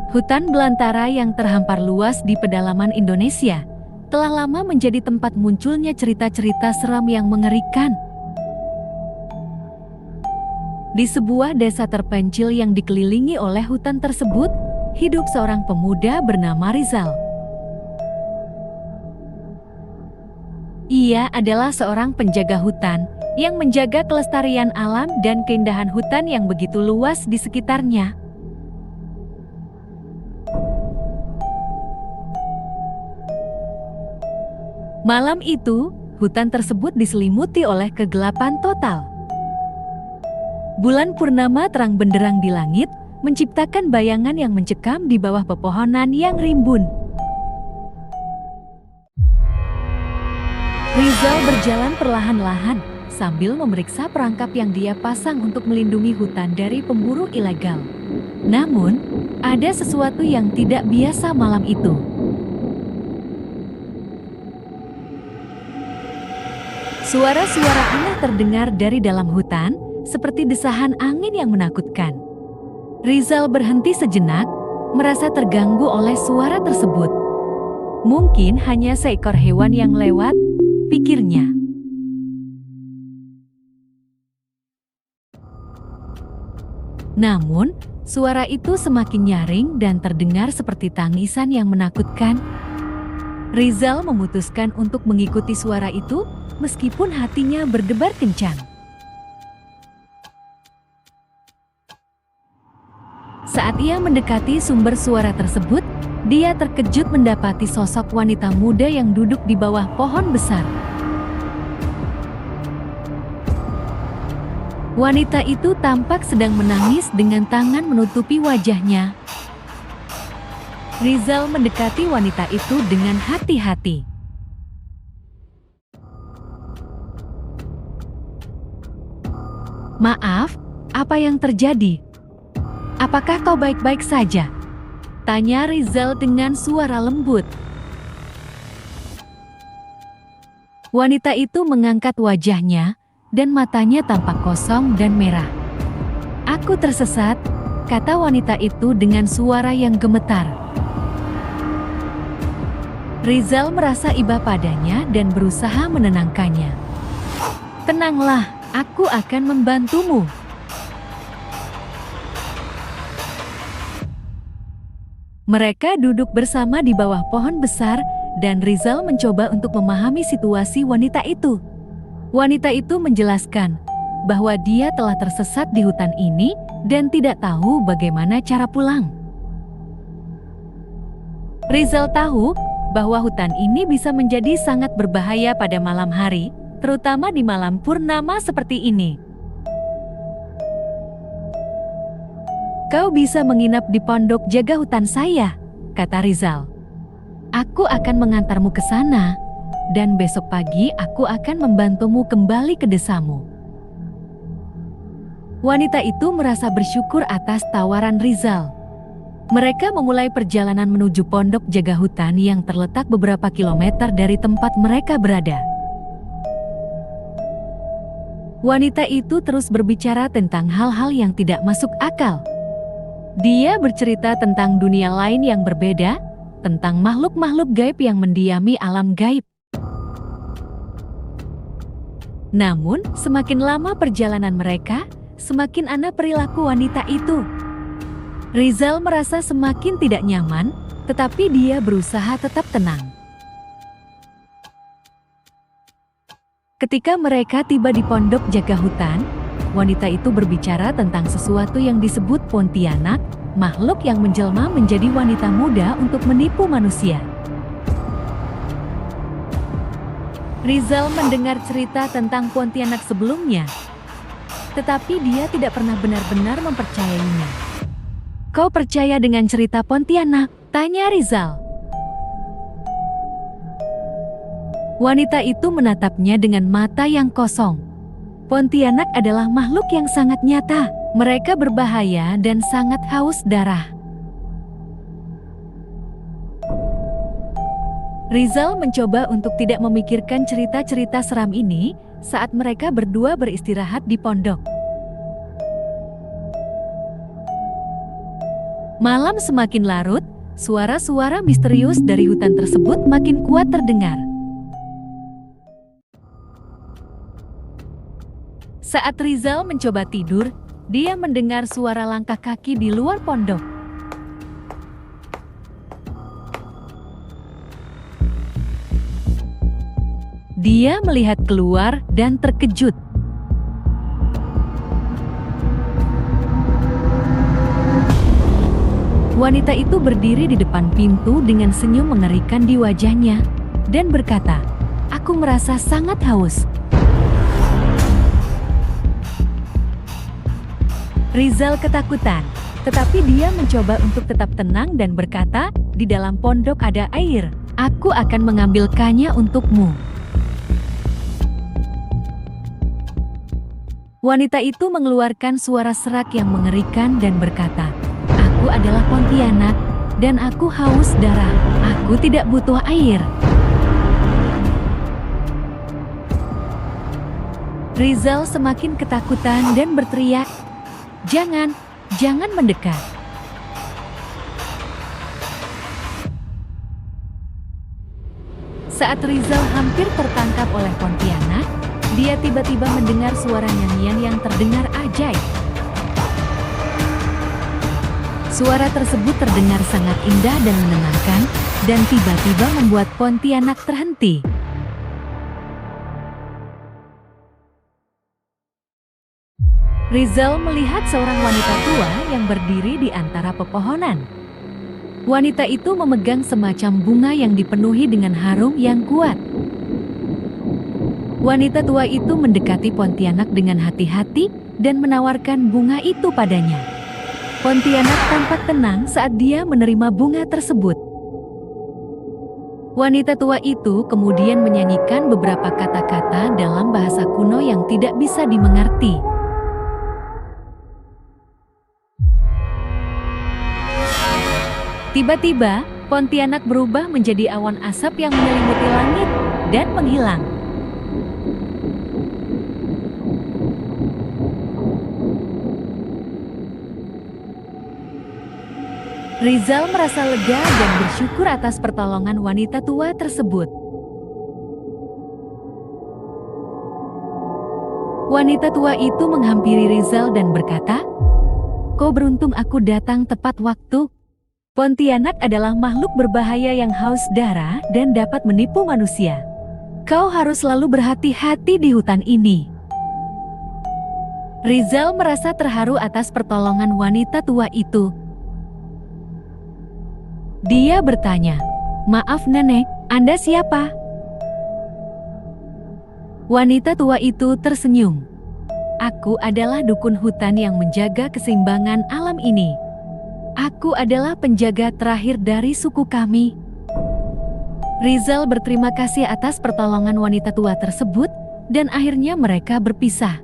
Hutan belantara yang terhampar luas di pedalaman Indonesia telah lama menjadi tempat munculnya cerita-cerita seram yang mengerikan. Di sebuah desa terpencil yang dikelilingi oleh hutan tersebut, hidup seorang pemuda bernama Rizal. Ia adalah seorang penjaga hutan yang menjaga kelestarian alam dan keindahan hutan yang begitu luas di sekitarnya. Malam itu, hutan tersebut diselimuti oleh kegelapan total. Bulan purnama terang benderang di langit, menciptakan bayangan yang mencekam di bawah pepohonan yang rimbun. Rizal berjalan perlahan-lahan sambil memeriksa perangkap yang dia pasang untuk melindungi hutan dari pemburu ilegal. Namun, ada sesuatu yang tidak biasa malam itu. Suara-suara aneh terdengar dari dalam hutan, seperti desahan angin yang menakutkan. Rizal berhenti sejenak, merasa terganggu oleh suara tersebut. Mungkin hanya seekor hewan yang lewat, pikirnya. Namun, suara itu semakin nyaring dan terdengar seperti tangisan yang menakutkan. Rizal memutuskan untuk mengikuti suara itu, meskipun hatinya berdebar kencang. Saat ia mendekati sumber suara tersebut, dia terkejut mendapati sosok wanita muda yang duduk di bawah pohon besar. Wanita itu tampak sedang menangis dengan tangan menutupi wajahnya. Rizal mendekati wanita itu dengan hati-hati. "Maaf, apa yang terjadi? Apakah kau baik-baik saja?" tanya Rizal dengan suara lembut. Wanita itu mengangkat wajahnya dan matanya tampak kosong dan merah. "Aku tersesat," kata wanita itu dengan suara yang gemetar. Rizal merasa iba padanya dan berusaha menenangkannya. "Tenanglah, aku akan membantumu." Mereka duduk bersama di bawah pohon besar dan Rizal mencoba untuk memahami situasi wanita itu. Wanita itu menjelaskan bahwa dia telah tersesat di hutan ini dan tidak tahu bagaimana cara pulang. Rizal tahu bahwa hutan ini bisa menjadi sangat berbahaya pada malam hari, terutama di malam purnama seperti ini. "Kau bisa menginap di pondok jaga hutan saya," kata Rizal. "Aku akan mengantarmu ke sana, dan besok pagi aku akan membantumu kembali ke desamu." Wanita itu merasa bersyukur atas tawaran Rizal. Mereka memulai perjalanan menuju pondok jaga hutan yang terletak beberapa kilometer dari tempat mereka berada. Wanita itu terus berbicara tentang hal-hal yang tidak masuk akal. Dia bercerita tentang dunia lain yang berbeda, tentang makhluk-makhluk gaib yang mendiami alam gaib. Namun, semakin lama perjalanan mereka, semakin aneh perilaku wanita itu. Rizal merasa semakin tidak nyaman, tetapi dia berusaha tetap tenang. Ketika mereka tiba di pondok jaga hutan, wanita itu berbicara tentang sesuatu yang disebut Pontianak, makhluk yang menjelma menjadi wanita muda untuk menipu manusia. Rizal mendengar cerita tentang Pontianak sebelumnya, tetapi dia tidak pernah benar-benar mempercayainya. "Kau percaya dengan cerita Pontianak?" tanya Rizal. Wanita itu menatapnya dengan mata yang kosong. Pontianak adalah makhluk yang sangat nyata. Mereka berbahaya dan sangat haus darah. Rizal mencoba untuk tidak memikirkan cerita-cerita seram ini saat mereka berdua beristirahat di pondok. Malam semakin larut, suara-suara misterius dari hutan tersebut makin kuat terdengar. Saat Rizal mencoba tidur, dia mendengar suara langkah kaki di luar pondok. Dia melihat keluar dan terkejut. Wanita itu berdiri di depan pintu dengan senyum mengerikan di wajahnya dan berkata, "Aku merasa sangat haus." Rizal ketakutan, tetapi dia mencoba untuk tetap tenang dan berkata, "Di dalam pondok ada air. Aku akan mengambilkannya untukmu." Wanita itu mengeluarkan suara serak yang mengerikan dan berkata, "Aku adalah Pontianak, dan aku haus darah. Aku tidak butuh air." Rizal semakin ketakutan dan berteriak, "Jangan, jangan mendekat." Saat Rizal hampir tertangkap oleh Pontianak, dia tiba-tiba mendengar suara nyanyian yang terdengar ajaib. Suara tersebut terdengar sangat indah dan menenangkan, dan tiba-tiba membuat Pontianak terhenti. Rizal melihat seorang wanita tua yang berdiri di antara pepohonan. Wanita itu memegang semacam bunga yang dipenuhi dengan harum yang kuat. Wanita tua itu mendekati Pontianak dengan hati-hati dan menawarkan bunga itu padanya. Pontianak tampak tenang saat dia menerima bunga tersebut. Wanita tua itu kemudian menyanyikan beberapa kata-kata dalam bahasa kuno yang tidak bisa dimengerti. Tiba-tiba, Pontianak berubah menjadi awan asap yang menyelimuti langit dan menghilang. Rizal merasa lega dan bersyukur atas pertolongan wanita tua tersebut. Wanita tua itu menghampiri Rizal dan berkata, "Kau beruntung aku datang tepat waktu. Pontianak adalah makhluk berbahaya yang haus darah dan dapat menipu manusia. Kau harus selalu berhati-hati di hutan ini." Rizal merasa terharu atas pertolongan wanita tua itu. Dia bertanya, "Maaf nenek, Anda siapa?" Wanita tua itu tersenyum. "Aku adalah dukun hutan yang menjaga keseimbangan alam ini. Aku adalah penjaga terakhir dari suku kami." Rizal berterima kasih atas pertolongan wanita tua tersebut, dan akhirnya mereka berpisah.